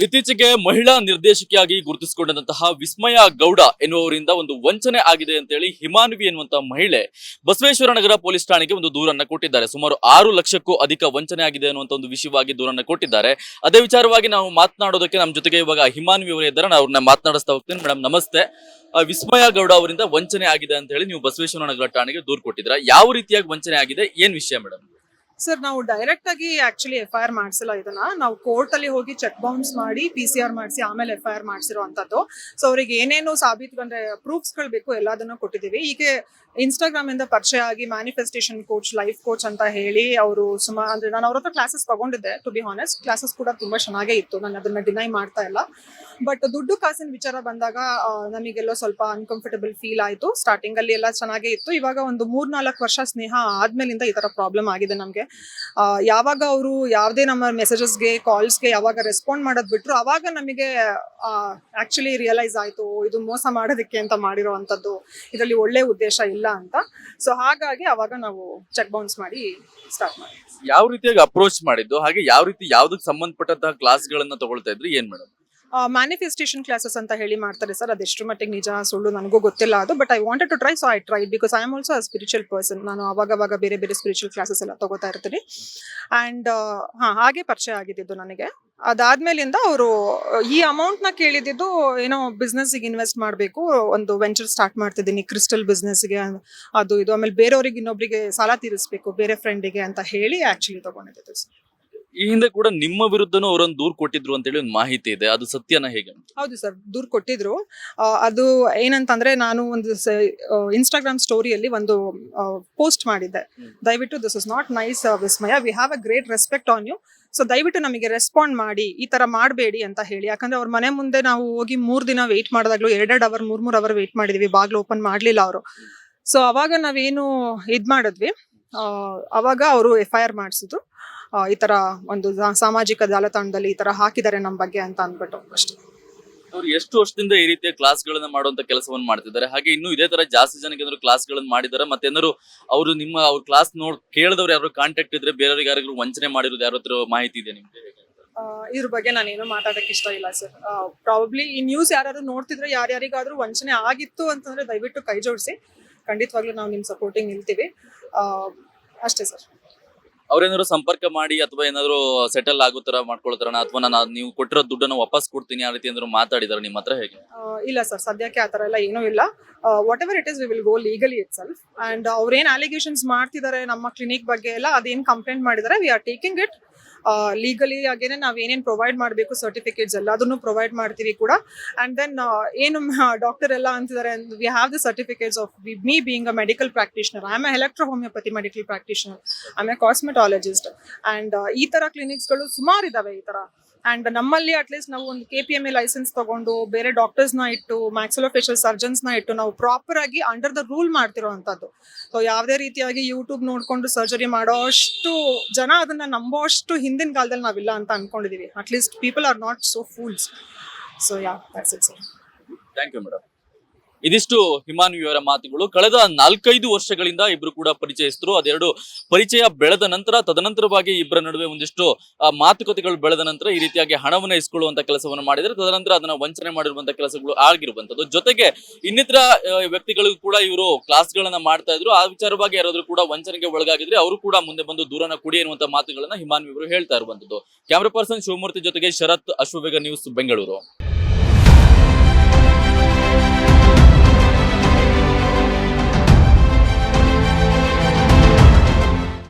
ಇತ್ತೀಚೆಗೆ ಮಹಿಳಾ ನಿರ್ದೇಶಕಿಯಾಗಿ ಗುರುತಿಸಿಕೊಂಡಂತಹ ವಿಸ್ಮಯ ಗೌಡ ಎನ್ನುವರಿಂದ ಒಂದು ವಂಚನೆ ಆಗಿದೆ ಅಂತ ಹೇಳಿ ಹಿಮಾನ್ವಿ ಎನ್ನುವಂತಹ ಮಹಿಳೆ ಬಸವೇಶ್ವರ ನಗರ ಪೊಲೀಸ್ ಠಾಣೆಗೆ ಒಂದು ದೂರನ್ನ ಕೊಟ್ಟಿದ್ದಾರೆ. ಸುಮಾರು 6 ಲಕ್ಷಕ್ಕೂ ಅಧಿಕ ವಂಚನೆ ಆಗಿದೆ ಅನ್ನುವಂತ ಒಂದು ವಿಷಯವಾಗಿ ದೂರನ್ನ ಕೊಟ್ಟಿದ್ದಾರೆ. ಅದೇ ವಿಚಾರವಾಗಿ ನಾವು ಮಾತನಾಡೋದಕ್ಕೆ ನಮ್ಮ ಜೊತೆಗೆ ಇವಾಗ ಹಿಮಾನ್ವಿ ಅವರು ಇದ್ದಾರೆ. ನಾನು ಅವ್ರನ್ನ ಮಾತನಾಡಿಸ್ತಾ ಹೋಗ್ತೀನಿ. ಮೇಡಮ್ ನಮಸ್ತೆ. ವಿಸ್ಮಯ ಗೌಡ ಅವರಿಂದ ವಂಚನೆ ಆಗಿದೆ ಅಂತ ಹೇಳಿ ನೀವು ಬಸವೇಶ್ವರ ನಗರ ಠಾಣೆಗೆ ದೂರು ಕೊಟ್ಟಿದ್ದೀರಾ. ಯಾವ ರೀತಿಯಾಗಿ ವಂಚನೆ ಆಗಿದೆ, ಏನ್ ವಿಷಯ ಮೇಡಮ್? ಸರ್, ನಾವು ಡೈರೆಕ್ಟ್ ಆಗಿ ಆಕ್ಚುಲಿ FIR ಮಾಡಿಸಿಲ್ಲ. ಇದನ್ನ ನಾವು ಕೋರ್ಟ್ ಅಲ್ಲಿ ಹೋಗಿ ಚೆಕ್ ಬೌನ್ಸ್ ಮಾಡಿ PCR ಮಾಡಿಸಿ ಆಮೇಲೆ FIR ಮಾಡಿಸಿರುವಂತದ್ದು. ಸೊ ಅವ್ರಿಗೆ ಏನೇನು ಸಾಬೀತು ಅಂದ್ರೆ ಪ್ರೂಫ್ಸ್ ಗಳು ಬೇಕು ಎಲ್ಲದನ್ನು ಕೊಟ್ಟಿದ್ದೀವಿ. ಈಗ ಇನ್ಸ್ಟಾಗ್ರಾಮ್ ಇಂದ ಪರಿಚಯ ಆಗಿ ಮ್ಯಾನಿಫೆಸ್ಟೇಷನ್ ಕೋಚ್, ಲೈಫ್ ಕೋಚ್ ಅಂತ ಹೇಳಿ ಅವರು ಸುಮಾರು ಅಂದ್ರೆ ನಾನು ಅವ್ರ ಹತ್ರ ಕ್ಲಾಸಸ್ ತಗೊಂಡಿದ್ದೆ. ಟು ಬಿ ಹಾನೆಸ್ಟ್, ಕ್ಲಾಸಸ್ ಕೂಡ ತುಂಬಾ ಚೆನ್ನಾಗೇ ಇತ್ತು, ನಾನು ಅದನ್ನ ಡಿನೈ ಮಾಡ್ತಾ ಇಲ್ಲ. ಬಟ್ ದುಡ್ಡು ಕಾಸಿನ ವಿಚಾರ ಬಂದಾಗ ನಮಗೆಲ್ಲೋ ಸ್ವಲ್ಪ ಅನ್ಕಂಫರ್ಟಬಲ್ ಫೀಲ್ ಆಯ್ತು. ಸ್ಟಾರ್ಟಿಂಗ್ ಅಲ್ಲಿ ಎಲ್ಲ ಚೆನ್ನಾಗೇ ಇತ್ತು. ಇವಾಗ ಒಂದು 3-4 ವರ್ಷ ಸ್ನೇಹ ಆದ್ಮೇಲಿಂದ ಈ ತರ ಪ್ರಾಬ್ಲಮ್ ಆಗಿದೆ ನಮ್ಗೆ. ಯಾವಾಗ ಅವರು ಯಾವುದೇ ನಮ್ಮ ಮೆಸೇಜಸ್ಗೆ, ಕಾಲ್ಸ್ಗೆ ಯಾವಾಗ ರೆಸ್ಪಾಂಡ್ ಮಾಡೋದ್ ಬಿಟ್ರು ಅವಾಗ ನಮಗೆ ಆಕ್ಚುಲಿ ರಿಯಲೈಸ್ ಆಯ್ತು ಇದು ಮೋಸ ಮಾಡೋದಕ್ಕೆ ಅಂತ ಮಾಡಿರೋವಂಥದ್ದು, ಇದರಲ್ಲಿ ಒಳ್ಳೆ ಉದ್ದೇಶ ಇಲ್ಲ ಅಂತ. ಸೊ ಹಾಗಾಗಿ ಅವಾಗ ನಾವು ಚೆಕ್ ಬೌನ್ಸ್ ಮಾಡಿ ಸ್ಟಾರ್ಟ್ ಮಾಡಿ. ಯಾವ ರೀತಿಯಾಗಿ ಅಪ್ರೋಚ್ ಮಾಡಿದ್ದು, ಹಾಗೆ ಯಾವ ರೀತಿ ಯಾವ್ದಕ್ಕೆ ಸಂಬಂಧಪಟ್ಟಂತಹ ಕ್ಲಾಸ್ ಗಳನ್ನ ತಗೊಳ್ತಾ ಇದ್ರಿ, ಏನ್ ಮೇಡಮ್? ಮ್ಯಾನಿಫೆಸ್ಟೇಷನ್ ಕ್ಲಾಸಸ್ ಅಂತ ಹೇಳಿ ಮಾಡ್ತಾರೆ ಸರ್. ಅದೆಷ್ಟು ಮಟ್ಟಿಗೆ ನಿಜ ಸುಳ್ಳು ನನಗೂ ಗೊತ್ತಿಲ್ಲ ಅದು. But I wanted to try, so I tried because I am also a spiritual person. ನಾನು ಅವಾಗ ಬೇರೆ ಬೇರೆ ಸ್ಪಿರಿಚುವಲ್ ಕ್ಲಾಸಸ್ ಎಲ್ಲ ತಗೋತಾ ಇರ್ತೀನಿ. ಆ್ಯಂಡ್ ಹಾಗೆ ಪರಿಚಯ ಆಗಿದ್ದು ನನಗೆ. ಅದಾದ್ಮೇಲಿಂದ ಅವರು ಈ ಅಮೌಂಟ್ ನ ಕೇಳಿದ್ದು ಏನೋ ಬಿಸ್ನೆಸ್ಗೆ ಇನ್ವೆಸ್ಟ್ ಮಾಡಬೇಕು, ಒಂದು ವೆಂಚರ್ ಸ್ಟಾರ್ಟ್ ಮಾಡ್ತಿದ್ದೀನಿ ಕ್ರಿಸ್ಟಲ್ ಬಿಸ್ನೆಸ್ಗೆ, ಅದು ಇದು, ಆಮೇಲೆ ಬೇರೆಯವ್ರಿಗೆ ಇನ್ನೊಬ್ರಿಗೆ ಸಾಲ ತೀರಿಸಬೇಕು ಬೇರೆ ಫ್ರೆಂಡಿಗೆ ಅಂತ ಹೇಳಿ ಆಕ್ಚುಲಿ ತಗೊಂಡಿದ್ದು ಸರ್. ಈ ಹಿಂದೆ ಕೂಡ ನಿಮ್ಮ ವಿರುದ್ಧನೂ ಅವರೊಂದು ದೂರು ಕೊಟ್ಟಿದ್ರು ಅಂತ ಹೇಳಿ ಒಂದು ಮಾಹಿತಿ ಇದೆ, ಅದು ಸತ್ಯನ ಹೇಗೆ? ಹೌದು ಸರ್, ದೂರು ಕೊಟ್ಟಿದ್ರು. ಅದು ಏನಂತಂದ್ರೆ ನಾನು ಒಂದು ಇನ್ಸ್ಟಾಗ್ರಾಮ್ ಸ್ಟೋರಿಯಲ್ಲಿ ಒಂದು ಪೋಸ್ಟ್ ಮಾಡಿದ್ದೆ, ದಯವಿಟ್ಟು this is not nice Vismaya, we have a great respect on you, so ದಯವಿಟ್ಟು ನಮಗೆ ರೆಸ್ಪಾಂಡ್ ಮಾಡಿ, ಈ ತರ ಮಾಡಬೇಡಿ ಅಂತ ಹೇಳಿ. ಯಾಕಂದ್ರೆ ಅವ್ರ ಮನೆ ಮುಂದೆ ನಾವು ಹೋಗಿ 3 ದಿನ ವೆಯ್ಟ್ ಮಾಡಿದಾಗ್ಲೂ 2 ಅವರ್ 3 ಅವರ್ ವೆಯ್ಟ್ ಮಾಡಿದ್ವಿ, ಬಾಗ್ಲು ಓಪನ್ ಮಾಡ್ಲಿಲ್ಲ ಅವರು. ಸೊ ಅವಾಗ ನಾವೇನು ಮಾಡಿದ್ವಿ, ಅವಾಗ ಅವರು FIR ಮಾಡಿಸಿದ್ರು. ಈ ತರ ಒಂದು ಸಾಮಾಜಿಕ ಜಾಲತಾಣದಲ್ಲಿ ಈ ತರ ಹಾಕಿದ್ದಾರೆ ನಮ್ಮ ಬಗ್ಗೆ ಅಂತ ಅಂದ್ಬಿಟ್ಟು ಅಷ್ಟೇ. ಅವ್ರು ಎಷ್ಟು ವರ್ಷದಿಂದ ಈ ರೀತಿಯ ಕ್ಲಾಸ್ ಗಳನ್ನ ಮಾಡುವಂತ ಕೆಲಸವನ್ನು ಮಾಡ್ತಿದ್ದಾರೆ, ಹಾಗೆ ಇನ್ನು ಇದೇ ತರ ಜಾಸ್ತಿ ಜನಕ್ಕೆ ಏನಾದ್ರು ಕ್ಲಾಸ್ ಗಳನ್ನ ಮಾಡಿದಾರೆ, ಮತ್ತೆ ಏನಾದ್ರು ಅವರು ಅವ್ರ ಕ್ಲಾಸ್ ಕೇಳಿದವ್ರು ಯಾರು ಕಾಂಟ್ಯಾಕ್ಟ್ ಇದ್ರೆ ಬೇರೆಯವ್ರಿಗೆ ಯಾರಿಗೂ ವಂಚನೆ ಮಾಡಿರೋದು ಯಾರ ಹತ್ರ ಮಾಹಿತಿ ಇದೆ ನಿಮ್ಗೆ? ಇದ್ರ ಬಗ್ಗೆ ನಾನೇನು ಮಾತಾಡಕ್ ಇಷ್ಟ ಇಲ್ಲ ಸರ್. ಪ್ರಾಬಬ್ಲಿ ಈ ನ್ಯೂಸ್ ಯಾರು ನೋಡ್ತಿದ್ರೆ ಯಾರ್ಯಾರಿಗಾದ್ರೂ ವಂಚನೆ ಆಗಿತ್ತು ಅಂತಂದ್ರೆ ದಯವಿಟ್ಟು ಕೈ ಜೋಡಿಸಿ, ಖಂಡಿತವಾಗ್ಲೂ ನಾವು ನಿಮ್ ಸಪೋರ್ಟಿಂಗ್ ನಿಲ್ತೀವಿ ಅಷ್ಟೇ ಸರ್. ಅವ್ರೇನಾದ್ರು ಸಂಪರ್ಕ ಮಾಡಿ ಅಥವಾ ಏನಾದ್ರು ಸೆಟಲ್ ಆಗೋ ತರ ಮಾಡ್ಕೊಳ್ತಾರ, ಅಥವಾ ನೀವು ಕೊಟ್ಟಿರೋ ದುಡ್ಡನ್ನು ವಾಪಸ್ ಕೊಡ್ತೀನಿ ಆ ರೀತಿ ಏನಾದ್ರು ಮಾತಾಡಿದಾರೆ ನಿಮ್ಮ ಹತ್ರ, ಹೇಗೆ? ಇಲ್ಲ ಸರ್, ಸದ್ಯಕ್ಕೆ ಆತರ ಎಲ್ಲ ಏನೂ ಇಲ್ಲ. Whatever it is, we will go legally itself. And ಅವ್ರೇನ್ ಅಲಿಗೇಷನ್ಸ್ ಮಾಡ್ತಿದ್ದಾರೆ ನಮ್ಮ ಕ್ಲಿನಿಕ್ ಬಗ್ಗೆ ಎಲ್ಲ, ಅದೇನ್ ಕಂಪ್ಲೇಂಟ್ ಮಾಡಿದಾರೆ, we are taking it legally. ಆಗೇನೆ ನಾವ್ ಏನೇನ್ ಪ್ರೊವೈಡ್ ಮಾಡಬೇಕು ಸರ್ಟಿಫಿಕೇಟ್ಸ್ ಎಲ್ಲದನ್ನು ಪ್ರೊವೈಡ್ ಮಾಡ್ತೀವಿ ಕೂಡ. ಅಂಡ್ ದೆನ್ ಏನು ಡಾಕ್ಟರ್ ಎಲ್ಲ ಅಂತಿದ್ದಾರೆ, we have the certificates of me being a medical practitioner, I am A electro homeopathy medical practitioner, I am A cosmetologist. And ಈ ತರ ಕ್ಲಿನಿಕ್ಸ್ ಗಳು ಸುಮಾರು ಇದಾವೆ ಈ ತರ. ಅಂಡ್ ನಮ್ಮಲ್ಲಿ ಅಟ್ಲೀಸ್ಟ್ ನಾವು ಒಂದು KPMA ಲೈಸೆನ್ಸ್ ತಗೊಂಡು ಬೇರೆ ಡಾಕ್ಟರ್ಸ್ ನ ಇಟ್ಟು, ಮ್ಯಾಕ್ಸಿಲೋಫೇಶಿಯಲ್ ಸರ್ಜನ್ಸ್ ನ ಇಟ್ಟು ನಾವು ಪ್ರಾಪರ್ ಆಗಿ ಅಂಡರ್ ದ ರೂಲ್ ಮಾಡ್ತಿರೋವಂಥದ್ದು. ಸೊ ಯಾವುದೇ ರೀತಿಯಾಗಿ ಯೂಟ್ಯೂಬ್ ನೋಡ್ಕೊಂಡು ಸರ್ಜರಿ ಮಾಡೋಷ್ಟು ಜನ ಅದನ್ನ ನಂಬೋಷ್ಟು ಹಿಂದಿನ ಕಾಲದಲ್ಲಿ ನಾವಿಲ್ಲ ಅಂತ ಅನ್ಕೊಂಡಿದೀವಿ. At least people are not so fools. So yeah, that's it sir. Thank you madam. ಇದಿಷ್ಟು ಹಿಮಾನ್ವಿ ಅವರ ಮಾತುಗಳು. ಕಳೆದ 4-5 ವರ್ಷಗಳಿಂದ ಇಬ್ರು ಕೂಡ ಪರಿಚಯಿಸಿದ್ರು. ಅದೆರಡು ಪರಿಚಯ ಬೆಳೆದ ನಂತರ ತದನಂತರವಾಗಿ ಇಬ್ಬರ ನಡುವೆ ಒಂದಿಷ್ಟು ಮಾತುಕತೆಗಳು ಬೆಳೆದ ನಂತರ ಈ ರೀತಿಯಾಗಿ ಹಣವನ್ನು ಇಸ್ಕೊಳ್ಳುವಂತ ಕೆಲಸವನ್ನು ಮಾಡಿದರೆ, ತದನಂತರ ಅದನ್ನ ವಂಚನೆ ಮಾಡಿರುವಂತಹ ಕೆಲಸಗಳು ಆಗಿರುವಂತದ್ದು. ಜೊತೆಗೆ ಇನ್ನಿತರ ವ್ಯಕ್ತಿಗಳಿಗೂ ಕೂಡ ಇವರು ಕ್ಲಾಸ್ ಗಳನ್ನ ಮಾಡ್ತಾ ಇದ್ರು. ಆ ವಿಚಾರವಾಗಿ ಯಾರಾದ್ರೂ ಕೂಡ ವಂಚನೆಗೆ ಒಳಗಾಗಿದ್ರೆ ಅವರು ಕೂಡ ಮುಂದೆ ಬಂದು ದೂರನ ಕೊಡಿ ಎನ್ನುವಂತ ಮಾತುಗಳನ್ನ ಹಿಮಾನ್ವಿ ಅವರು ಹೇಳ್ತಾ ಇರುವಂತದ್ದು. ಕ್ಯಾಮರಾ ಪರ್ಸನ್ ಶಿವಮೂರ್ತಿ ಜೊತೆಗೆ ಶರತ್, ಅಶ್ವವೇಗ ನ್ಯೂಸ್, ಬೆಂಗಳೂರು.